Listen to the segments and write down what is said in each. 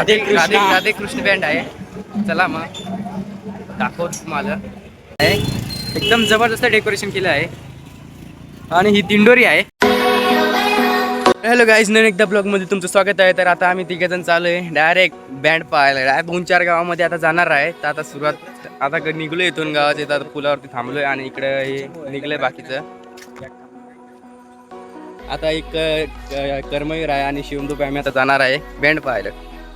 Radhe Krishna band आहे. चला मग दाखव तुम्हाला. एकदम जबरदस्त डेकोरेशन केलं आहे आणि ही दिंडोरी आहे. हॅलो गाईज, नवीन एकदा ब्लॉगमध्ये तुमचं स्वागत आहे. तर आता आम्ही तिघेजण चालू आहे डायरेक्ट बँड पाहायला. डायरेक्ट 2-4 गावामध्ये आता जाणार आहे. तर आता सुरुवात आता निघलो इथून गावात येतात पुलावरती थांबलोय आणि इकडे हे निघलंय बाकीचं. आता एक कर्मवीर आहे आणि शिवमदूप आम्ही आता जाणार आहे बँड पाहायला.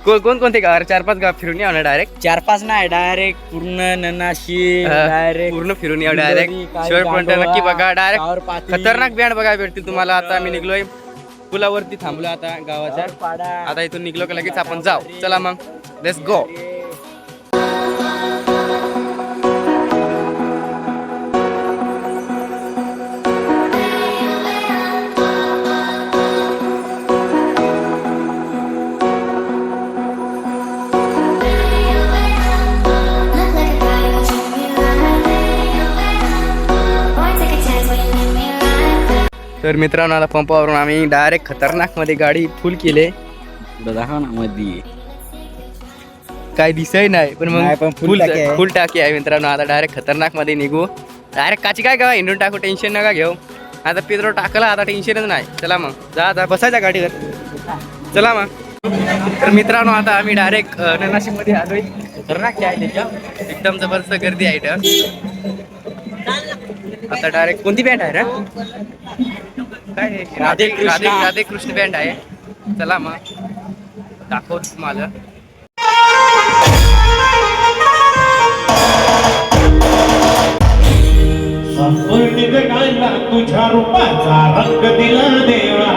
कोणते गाव? 4-5 गाव फिरून या ना डायरेक्ट. 4-5 नाही, डायरेक्ट पूर्ण ननाशी डायरेक्ट पूर्ण फिरून या डायरेक्ट. शेवटपर्यंत नक्की बघा. डायरेक्ट खतरनाक बँड बघायला भेटतील तुम्हाला. आता आम्ही निघलोय पुलावरती थांबलो आता गावाच्या. आता इथून निघलो का लगेच आपण जाऊ. चला मग, लेट्स गो. तर मित्रांनो, आता पंपावरून आम्ही डायरेक्ट खतरनाक मध्ये गाडी फुल केले. मध्ये काय दिसय नाही पण नाही, मग पण full टाकी आहे मित्रांनो. आता डायरेक्ट खतरनाक मध्ये निघू. डायरेक्ट काची काय गावा हिंडून टाकू, टेन्शन नका घेऊ. आता पेट्रोल टाकला, आता टेन्शनच नाही. चला मग जा बसायच्या गाडीवर. चला मग. तर मित्रांनो, आता आम्ही डायरेक्ट ननाशिक मध्ये आलोय. खतरनाक आहे त्याच्या, एकदम जबरदस्त गर्दी आहे इथं. आता डायरेक्ट कोणती बँड आहे ना? काय राधे कृष्ण बँड आहे. चला मग दाखव तुम्हाला. संपूर्ण जगाला तुझ्या रूपाचा रंग दिला देवा.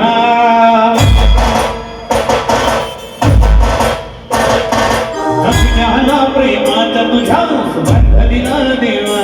जगण्याला प्रेमाचा तुझ्या सुगंध दिला देवा.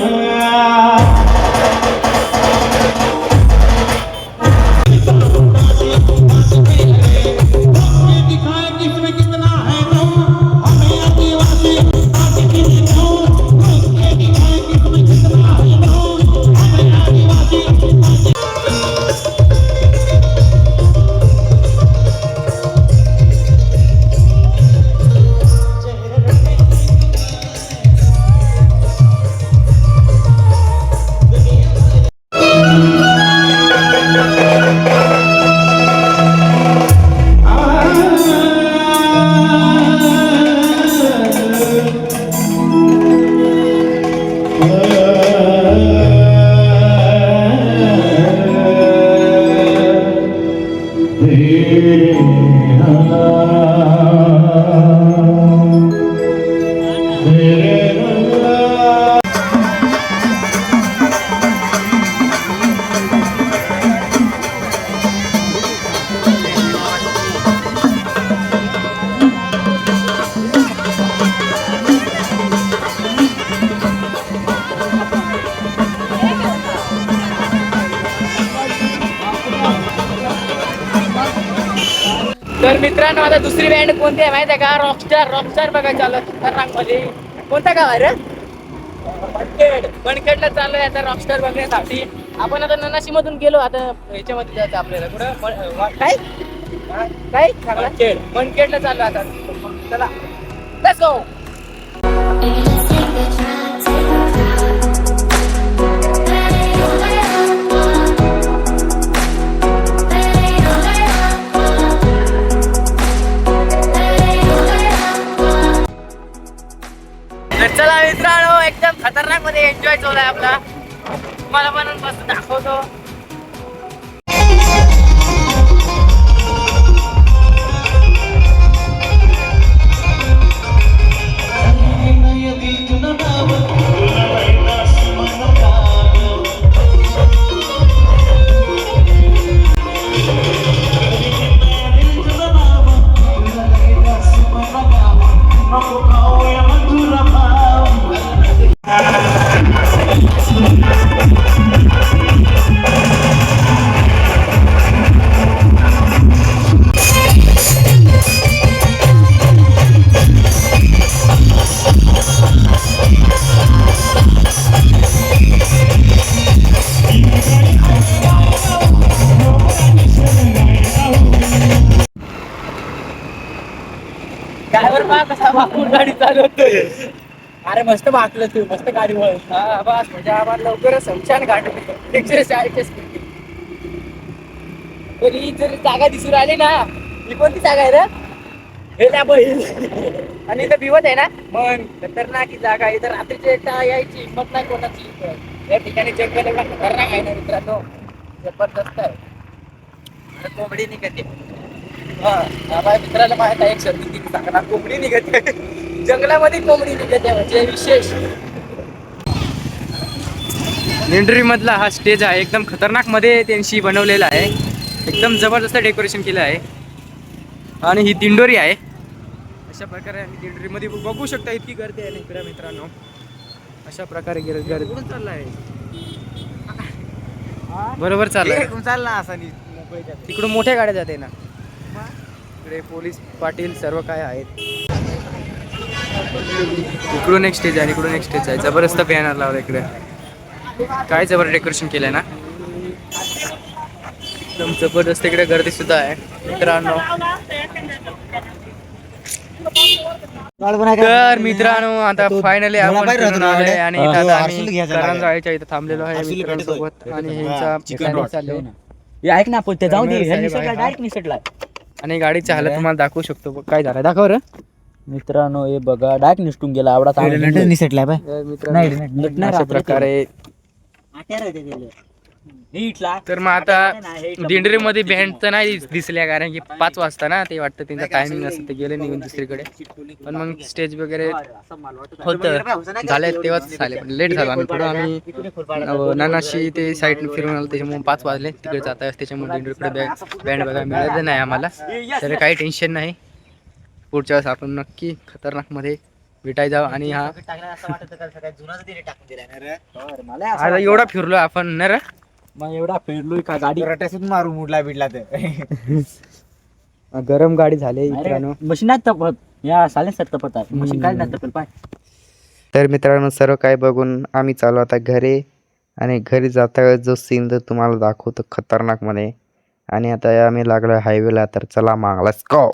तर मित्रांनो, आता दुसरी बँड कोणती आहे माहिती आहे का? रॉकस्टार बघायला चालू आहे खतरनाक मध्ये. कोणता गाव आहे रे? मनखेडला चालू आहे आता रॉकस्टार बघण्यासाठी. आपण आता ननाशी मधून गेलो, आता ह्याच्यामध्ये जायचं आपल्याला. कुठं काय मनखेडला चालू आता. चला लेट्स गो. चला मित्रांनो, एकदम खतरनाक मध्ये एन्जॉय चालू आहे आपला. तुम्हाला पण मस्त दाखवतो. गाडी चालवतोय. अरे मस्त वाटलं तू मस्त गाडी वळ हा बस म्हणजे आम्हाला लवकरच समशान घाट 140 स्पीड. तरी जर जागा दिसून आली ना, ही कोणती जागा आहे रे? हे त्या बैल आणि इथं बिवत आहे ना, मग खतरनाक ही जागा आहे. इथं रात्रीची एकटा यायची हिंमत नाही कोणाची. या ठिकाणी जंगल एवढा खतरनाक आहे ना मित्रांनो, जबरदस्त आहे. आणि कोंबडी निघते. हा माझ्या मित्राला माहित आहे, एक शब्द ती सांगणार, कोंबडी निघते. जंगलामध्ये कोंबडी निघते म्हणजे विशेष. मेंढरी मधला हा स्टेज आहे, एकदम खतरनाक मध्ये त्यांशी बनवलेला आहे. एकदम जबरदस्त डेकोरेशन केलं आहे. आणि ही दिंडोरी आहे. अशा प्रकारे आम्ही दिंडोरीमध्ये बघू शकता, इतकी गर्दी आहे इकडे मित्रांनो. अशा प्रकारे गर्दी चाललाय. बरोबर चाललाय. चालला असा तिकडून मोठ्या गाड्या जाते ना. इकडे पोलीस पाटील सर्व काय आहेत. इकडून एक स्टेज आहे, इकडून एक स्टेज आहे. जबरदस्त बॅनर लावला इकडे. काय जबर डेकोरेशन केलंय ना, एकदम जबरदस्त. इकडे गर्दी सुद्धा आहे मित्रांनो. तर मित्रांनो आता फायनली आपण फिरून आलोय आणि इथं आता आम्ही करंजाळीच्या इथं थांबलेलो आहे मित्रांसोबत. आणि ह्यांचा planning चालू आहे. हे ऐक ना पण ते जाऊ दे डायरेक्ट निसटला आणि गाडीचा हालत तुम्हाला दाखवू शकतो. काय झालं दाखव रे मित्रांनो. हे बघा डायरेक्ट निसटून गेला आवडा निसटलाय मित्रांनो. अशा प्रकारे तर मग आता दिंडरीमध्ये बँड तर नाही दिसल्या, कारण की 5 वाजता ना ते वाटतं त्यांचा टायमिंग असतं, ते गेले निघून दुसरीकडे. पण मग स्टेज वगैरे होतं झाले तेव्हाच झाले, पण लेट झाला. आम्ही पुढं आम्ही नानाशी ते साईड फिरून आलो, त्याच्यामुळे 5 वाजले तिकडे जाता. त्याच्यामुळे दिंडरीकडे बँड बघायला मिळालं नाही आम्हाला. तर काही टेन्शन नाही, पुढच्या वेळेस आपण नक्की खतरनाक मध्ये भेटाय जाऊ. आणि हा आता एवढा फिरलो आपण ना रे, मग एवढा फिरलोय का गाडी रट्यासून मारू मुडला बिडला तर गरम गाडी झाली मित्रांनो. मशीन नाही तपत या साले तपत आहे मशीन काय नाही तपल पाय. तर मित्रांनो सर्व काय बघून आम्ही चालू आता घरी. आणि घरी जाता जो सीन तर तुम्हाला दाखवतो खतरनाक मध्ये. आणि आता आम्ही लागलो हायवेला, तर चला मग लेट्स गो.